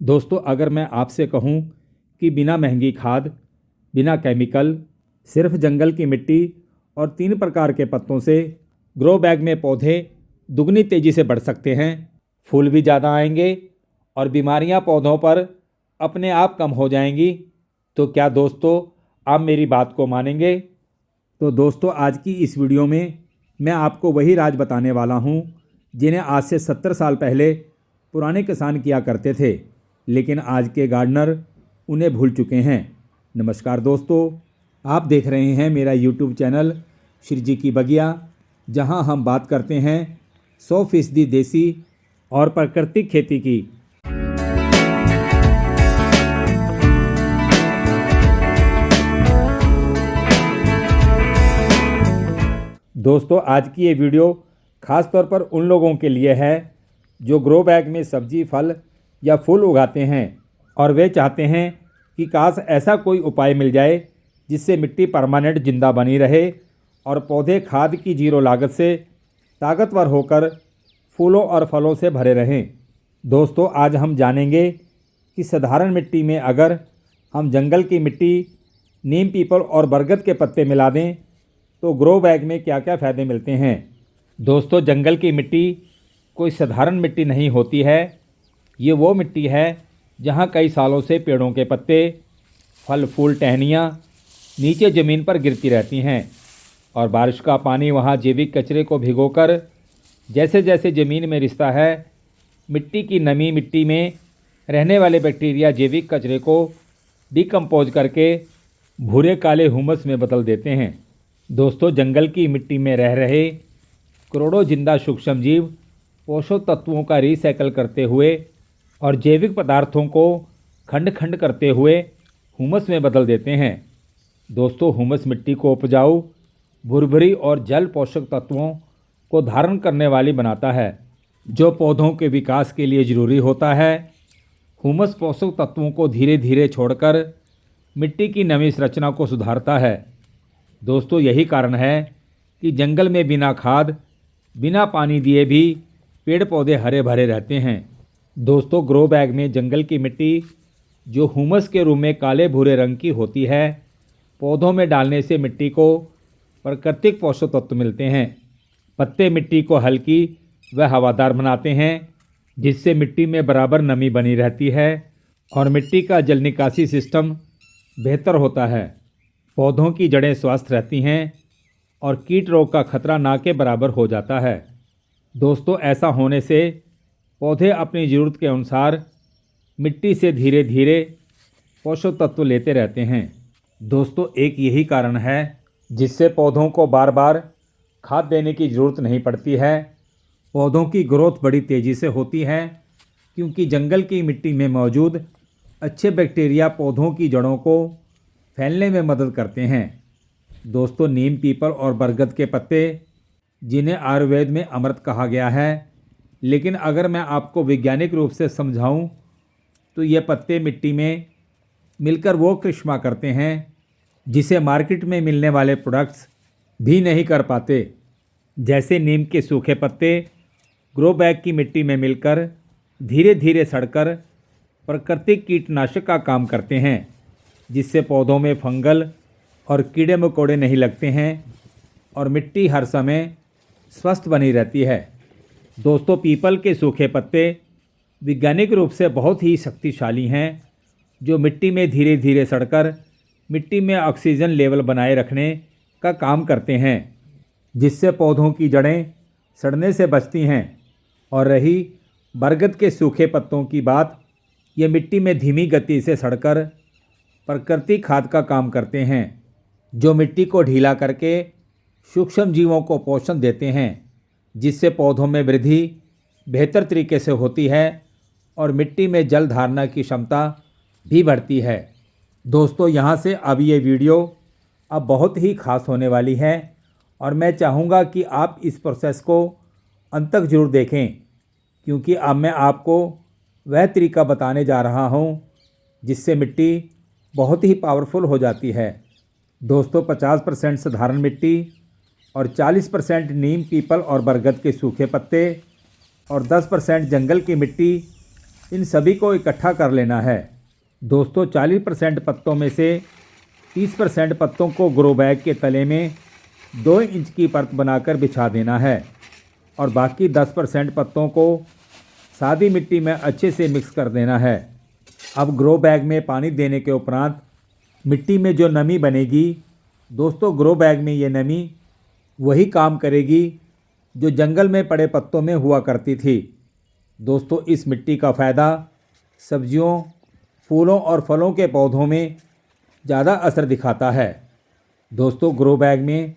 दोस्तों, अगर मैं आपसे कहूं कि बिना महंगी खाद, बिना केमिकल, सिर्फ जंगल की मिट्टी और 3 प्रकार के पत्तों से ग्रो बैग में पौधे दुगनी तेज़ी से बढ़ सकते हैं, फूल भी ज़्यादा आएंगे और बीमारियां पौधों पर अपने आप कम हो जाएंगी, तो क्या दोस्तों आप मेरी बात को मानेंगे? तो दोस्तों, आज की इस वीडियो में मैं आपको वही राज बताने वाला हूं जिन्हें आज से 70 साल पहले पुराने किसान किया करते थे, लेकिन आज के गार्डनर उन्हें भूल चुके हैं। नमस्कार दोस्तों, आप देख रहे हैं मेरा यूट्यूब चैनल श्री जी की बगिया, जहां हम बात करते हैं 100% देसी और प्राकृतिक खेती की। दोस्तों, आज की ये वीडियो खास तौर पर उन लोगों के लिए है जो ग्रो बैग में सब्जी, फल या फूल उगाते हैं और वे चाहते हैं कि काश ऐसा कोई उपाय मिल जाए जिससे मिट्टी परमानेंट जिंदा बनी रहे और पौधे खाद की जीरो लागत से ताकतवर होकर फूलों और फलों से भरे रहें। दोस्तों, आज हम जानेंगे कि साधारण मिट्टी में अगर हम जंगल की मिट्टी, नीम, पीपल और बरगद के पत्ते मिला दें तो ग्रो बैग में क्या क्या फ़ायदे मिलते हैं। दोस्तों, जंगल की मिट्टी कोई साधारण मिट्टी नहीं होती है। ये वो मिट्टी है जहाँ कई सालों से पेड़ों के पत्ते, फल, फूल, टहनियाँ नीचे ज़मीन पर गिरती रहती हैं और बारिश का पानी वहाँ जैविक कचरे को भिगोकर जैसे जैसे ज़मीन में रिसता है, मिट्टी की नमी, मिट्टी में रहने वाले बैक्टीरिया जैविक कचरे को डिकम्पोज करके भूरे काले हुमस में बदल देते हैं। दोस्तों, जंगल की मिट्टी में रह रहे करोड़ों जिंदा सूक्ष्म जीव पोषक तत्वों का रिसाइकल करते हुए और जैविक पदार्थों को खंड खंड करते हुए हुमस में बदल देते हैं। दोस्तों, हुमस मिट्टी को उपजाऊ, भुरभुरी और जल पोषक तत्वों को धारण करने वाली बनाता है, जो पौधों के विकास के लिए ज़रूरी होता है। हुमस पोषक तत्वों को धीरे धीरे छोड़कर मिट्टी की नमी संरचना को सुधारता है। दोस्तों, यही कारण है कि जंगल में बिना खाद, बिना पानी दिए भी पेड़ पौधे हरे भरे रहते हैं। दोस्तों, ग्रो बैग में जंगल की मिट्टी जो हुमस के रूप में काले भूरे रंग की होती है, पौधों में डालने से मिट्टी को प्राकृतिक पोषक तत्व मिलते हैं। पत्ते मिट्टी को हल्की व हवादार बनाते हैं, जिससे मिट्टी में बराबर नमी बनी रहती है और मिट्टी का जल निकासी सिस्टम बेहतर होता है। पौधों की जड़ें स्वस्थ रहती हैं और कीट रोग का खतरा ना के बराबर हो जाता है। दोस्तों, ऐसा होने से पौधे अपनी ज़रूरत के अनुसार मिट्टी से धीरे धीरे पोषक तत्व लेते रहते हैं। दोस्तों, एक यही कारण है जिससे पौधों को बार बार खाद देने की ज़रूरत नहीं पड़ती है। पौधों की ग्रोथ बड़ी तेज़ी से होती है क्योंकि जंगल की मिट्टी में मौजूद अच्छे बैक्टीरिया पौधों की जड़ों को फैलने में मदद करते हैं। दोस्तों, नीम, पीपल और बरगद के पत्ते, जिन्हें आयुर्वेद में अमृत कहा गया है, लेकिन अगर मैं आपको वैज्ञानिक रूप से समझाऊं तो ये पत्ते मिट्टी में मिलकर वो करिश्मा करते हैं जिसे मार्केट में मिलने वाले प्रोडक्ट्स भी नहीं कर पाते। जैसे नीम के सूखे पत्ते ग्रो बैग की मिट्टी में मिलकर धीरे धीरे सड़कर प्राकृतिक कीटनाशक का काम करते हैं, जिससे पौधों में फंगल और कीड़े मकोड़े नहीं लगते हैं और मिट्टी हर समय स्वस्थ बनी रहती है। दोस्तों, पीपल के सूखे पत्ते वैज्ञानिक रूप से बहुत ही शक्तिशाली हैं, जो मिट्टी में धीरे धीरे सड़कर मिट्टी में ऑक्सीजन लेवल बनाए रखने का काम करते हैं, जिससे पौधों की जड़ें सड़ने से बचती हैं। और रही बरगद के सूखे पत्तों की बात, ये मिट्टी में धीमी गति से सड़कर प्राकृतिक खाद का काम करते हैं, जो मिट्टी को ढीला करके सूक्ष्म जीवों को पोषण देते हैं, जिससे पौधों में वृद्धि बेहतर तरीके से होती है और मिट्टी में जल धारणा की क्षमता भी बढ़ती है। दोस्तों, यहाँ से अब ये वीडियो अब बहुत ही खास होने वाली है और मैं चाहूँगा कि आप इस प्रोसेस को अंत तक जरूर देखें, क्योंकि अब मैं आपको वह तरीका बताने जा रहा हूँ जिससे मिट्टी बहुत ही पावरफुल हो जाती है। दोस्तों, 50% साधारण मिट्टी और 40% नीम, पीपल और बरगद के सूखे पत्ते और 10% जंगल की मिट्टी इन सभी को इकट्ठा कर लेना है। दोस्तों 40% पत्तों में से 30% पत्तों को ग्रो बैग के तले में 2 इंच की परत बनाकर बिछा देना है और बाकी 10% पत्तों को सादी मिट्टी में अच्छे से मिक्स कर देना है। अब ग्रो बैग में पानी देने के उपरांत मिट्टी में जो नमी बनेगी, दोस्तों ग्रो बैग में ये नमी वही काम करेगी जो जंगल में पड़े पत्तों में हुआ करती थी। दोस्तों इस मिट्टी का फ़ायदा सब्जियों, फूलों और फलों के पौधों में ज़्यादा असर दिखाता है। दोस्तों ग्रो बैग में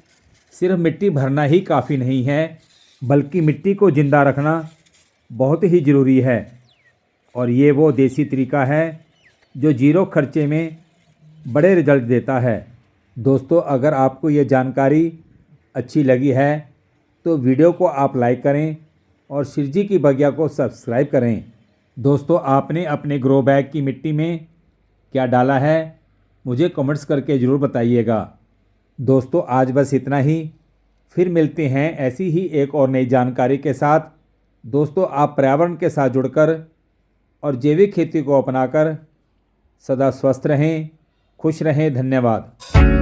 सिर्फ मिट्टी भरना ही काफ़ी नहीं है, बल्कि मिट्टी को ज़िंदा रखना बहुत ही ज़रूरी है। और ये वो देसी तरीका है जो जीरो खर्चे में बड़े रिजल्ट देता है। दोस्तों अगर आपको ये जानकारी अच्छी लगी है तो वीडियो को आप लाइक करें और शिरजी की बगिया को सब्सक्राइब करें। दोस्तों आपने अपने ग्रो बैग की मिट्टी में क्या डाला है, मुझे कमेंट्स करके ज़रूर बताइएगा। दोस्तों आज बस इतना ही, फिर मिलते हैं ऐसी ही एक और नई जानकारी के साथ। दोस्तों आप पर्यावरण के साथ जुड़कर और जैविक खेती को अपनाकर सदा स्वस्थ रहें, खुश रहें। धन्यवाद।